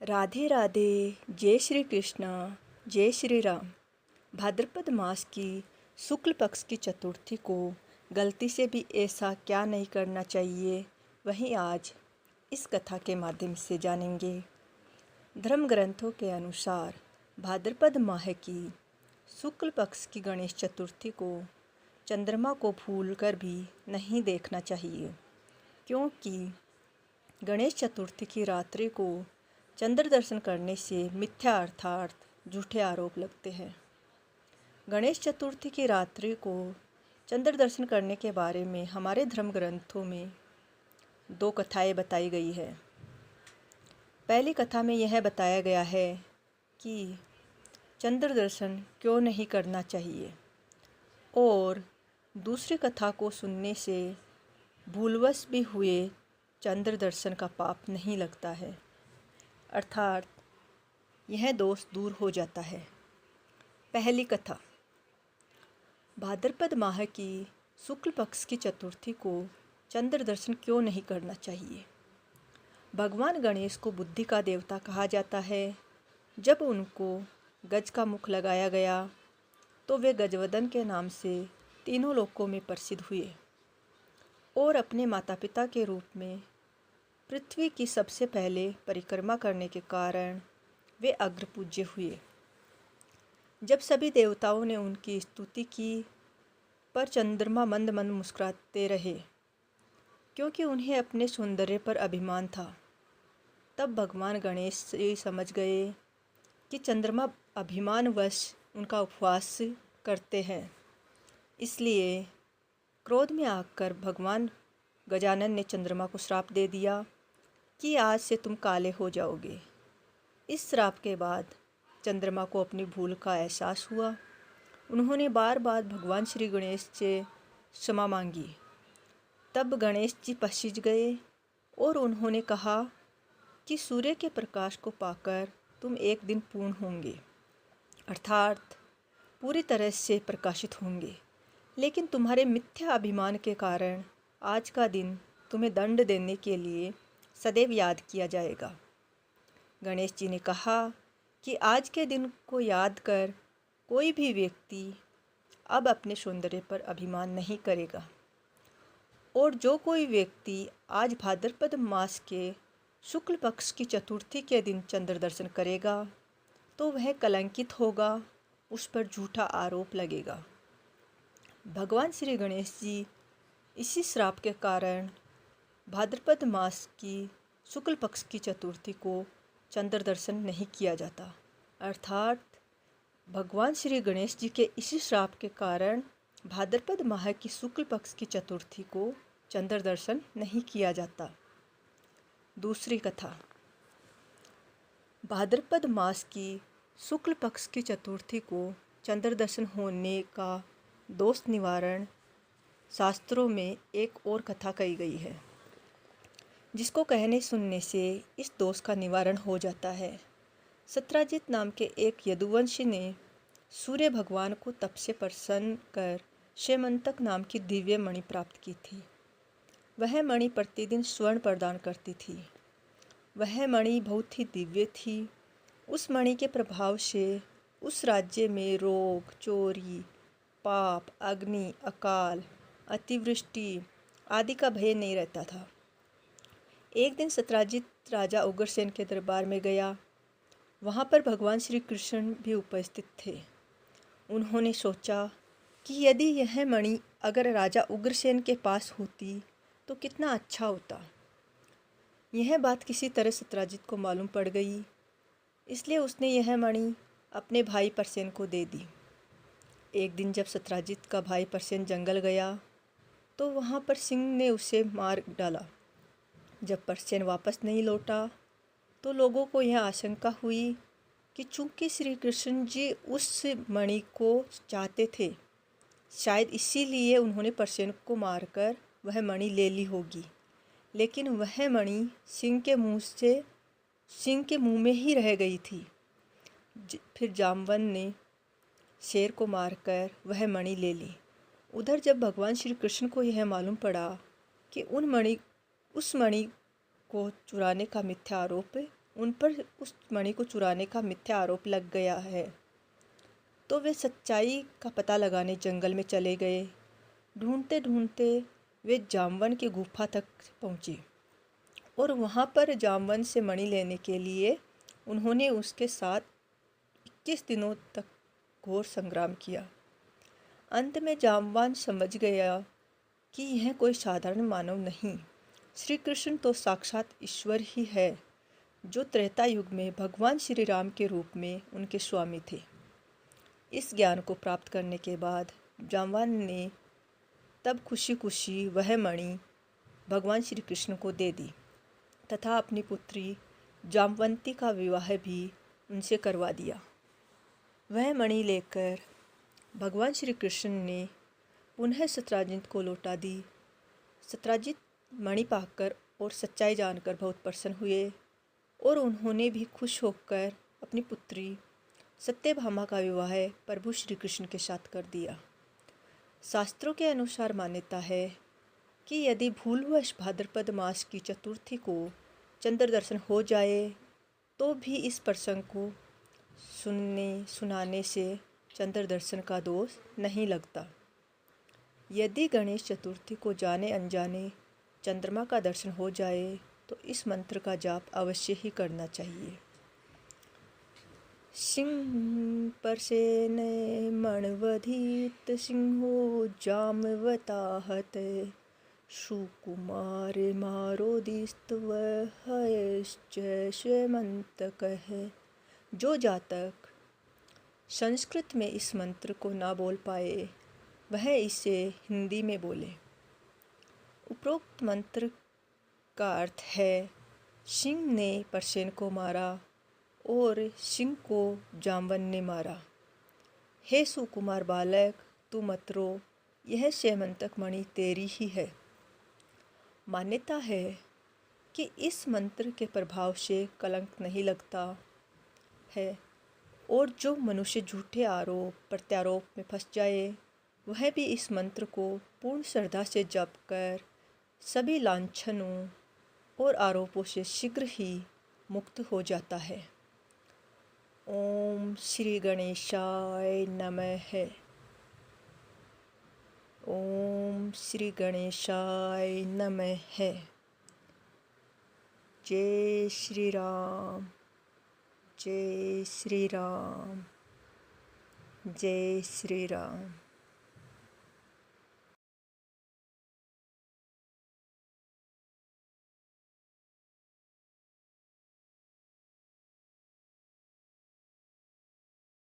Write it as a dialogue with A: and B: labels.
A: राधे राधे। जय श्री कृष्ण। जय श्री राम। भाद्रपद मास की शुक्ल पक्ष की चतुर्थी को गलती से भी ऐसा क्या नहीं करना चाहिए, वहीं आज इस कथा के माध्यम से जानेंगे। धर्म ग्रंथों के अनुसार भाद्रपद माह की शुक्ल पक्ष की गणेश चतुर्थी को चंद्रमा को भूलकर भी नहीं देखना चाहिए, क्योंकि गणेश चतुर्थी की रात्रि को चंद्र दर्शन करने से मिथ्या अर्थात झूठे आरोप लगते हैं। गणेश चतुर्थी की रात्रि को चंद्र दर्शन करने के बारे में हमारे धर्म ग्रंथों में दो कथाएं बताई गई है। पहली कथा में यह बताया गया है कि चंद्र दर्शन क्यों नहीं करना चाहिए, और दूसरी कथा को सुनने से भूलवश भी हुए चंद्र दर्शन का पाप नहीं लगता है, अर्थात यह दोष दूर हो जाता है। पहली कथा। भाद्रपद माह की शुक्ल पक्ष की चतुर्थी को चंद्र दर्शन क्यों नहीं करना चाहिए। भगवान गणेश को बुद्धि का देवता कहा जाता है। जब उनको गज का मुख लगाया गया तो वे गजवदन के नाम से तीनों लोकों में प्रसिद्ध हुए और अपने माता पिता के रूप में पृथ्वी की सबसे पहले परिक्रमा करने के कारण वे अग्रपूज्य हुए। जब सभी देवताओं ने उनकी स्तुति की, पर चंद्रमा मंद मंद मुस्कुराते रहे, क्योंकि उन्हें अपने सौंदर्य पर अभिमान था। तब भगवान गणेश ये समझ गए कि चंद्रमा अभिमानवश उनका उपवास करते हैं, इसलिए क्रोध में आकर भगवान गजानन ने चंद्रमा को श्राप दे दिया कि आज से तुम काले हो जाओगे। इस श्राप के बाद चंद्रमा को अपनी भूल का एहसास हुआ। उन्होंने बार बार भगवान श्री गणेश से क्षमा मांगी। तब गणेश जी पसीज गए और उन्होंने कहा कि सूर्य के प्रकाश को पाकर तुम एक दिन पूर्ण होंगे, अर्थात पूरी तरह से प्रकाशित होंगे, लेकिन तुम्हारे मिथ्या अभिमान के कारण आज का दिन तुम्हें दंड देने के लिए सदैव याद किया जाएगा। गणेश जी ने कहा कि आज के दिन को याद कर कोई भी व्यक्ति अब अपने सौंदर्य पर अभिमान नहीं करेगा, और जो कोई व्यक्ति आज भाद्रपद मास के शुक्ल पक्ष की चतुर्थी के दिन चंद्र दर्शन करेगा तो वह कलंकित होगा, उस पर झूठा आरोप लगेगा। भगवान श्री गणेश जी इसी श्राप के कारण भाद्रपद मास की शुक्ल पक्ष की चतुर्थी को चंद्र दर्शन नहीं किया जाता, अर्थात भगवान श्री गणेश जी के इसी श्राप के कारण भाद्रपद माह की शुक्ल पक्ष की चतुर्थी को चंद्र दर्शन नहीं किया जाता। दूसरी कथा। भाद्रपद मास की शुक्ल पक्ष की चतुर्थी को चंद्र दर्शन होने का दोष निवारण शास्त्रों में एक और कथा कही गई है, जिसको कहने सुनने से इस दोष का निवारण हो जाता है। सत्राजित नाम के एक यदुवंशी ने सूर्य भगवान को तप से प्रसन्न कर शेमंतक नाम की दिव्य मणि प्राप्त की थी। वह मणि प्रतिदिन स्वर्ण प्रदान करती थी। वह मणि बहुत ही दिव्य थी। उस मणि के प्रभाव से उस राज्य में रोग, चोरी, पाप, अग्नि, अकाल, अतिवृष्टि आदि का भय नहीं रहता था। एक दिन सत्राजित राजा उग्रसेन के दरबार में गया। वहाँ पर भगवान श्री कृष्ण भी उपस्थित थे। उन्होंने सोचा कि यदि यह मणि अगर राजा उग्रसेन के पास होती तो कितना अच्छा होता। यह बात किसी तरह सत्राजित को मालूम पड़ गई, इसलिए उसने यह मणि अपने भाई परसेन को दे दी। एक दिन जब सत्राजित का भाई परसेन जंगल गया तो वहाँ पर सिंह ने उसे मार डाला। जब परसेन वापस नहीं लौटा तो लोगों को यह आशंका हुई कि चूंकि श्री कृष्ण जी उस मणि को चाहते थे, शायद इसीलिए उन्होंने परसेन को मारकर वह मणि ले ली होगी। लेकिन वह मणि सिंह के मुंह में ही रह गई थी। फिर जामवन ने शेर को मारकर वह मणि ले ली। उधर जब भगवान श्री कृष्ण को यह मालूम पड़ा कि उस मणि को चुराने का मिथ्या आरोप उन पर उस मणि को चुराने का मिथ्या आरोप लग गया है। तो वे सच्चाई का पता लगाने जंगल में चले गए। ढूंढते ढूंढते वे जामवन की गुफा तक पहुँचे और वहाँ पर जामवन से मणि लेने के लिए उन्होंने उसके साथ 21 दिनों तक घोर संग्राम किया। अंत में जामवान समझ गया कि यह कोई साधारण मानव नहीं, श्री कृष्ण तो साक्षात ईश्वर ही है, जो त्रेता युग में भगवान श्री राम के रूप में उनके स्वामी थे। इस ज्ञान को प्राप्त करने के बाद जामवान ने तब खुशी खुशी वह मणि भगवान श्री कृष्ण को दे दी तथा अपनी पुत्री जामवंती का विवाह भी उनसे करवा दिया। वह मणि लेकर भगवान श्री कृष्ण ने पुनः सत्राजित को लौटा दी। सत्राजित मणि पाकर और सच्चाई जानकर बहुत प्रसन्न हुए और उन्होंने भी खुश होकर अपनी पुत्री सत्यभामा का विवाह प्रभु श्री कृष्ण के साथ कर दिया। शास्त्रों के अनुसार मान्यता है कि यदि भूलवश भाद्रपद मास की चतुर्थी को चंद्र दर्शन हो जाए तो भी इस प्रसंग को सुनाने से चंद्र दर्शन का दोष नहीं लगता। यदि गणेश चतुर्थी को जाने अनजाने चंद्रमा का दर्शन हो जाए तो इस मंत्र का जाप अवश्य ही करना चाहिए। सिंह परसेन मणवधित सिंहो जामवताहत सुकुमार मारोदिस्तव हयश्च श्वेमन्तकः। जो जातक संस्कृत में इस मंत्र को ना बोल पाए वह इसे हिंदी में बोले। उपरोक्त मंत्र का अर्थ है, सिंह ने परसेन को मारा और सिंह को जामवन ने मारा। हे सुकुमार बालक, तू मत रो, यह श्वेमंतक मणि तेरी ही है। मान्यता है कि इस मंत्र के प्रभाव से कलंक नहीं लगता है और जो मनुष्य झूठे आरोप प्रत्यारोप में फंस जाए वह भी इस मंत्र को पूर्ण श्रद्धा से जप कर सभी लांछनों और आरोपों से शीघ्र ही मुक्त हो जाता है। ओम श्री गणेशाय नमः। ओम श्री गणेशाय नमः। जय श्री राम, जय श्री राम, जय श्री राम।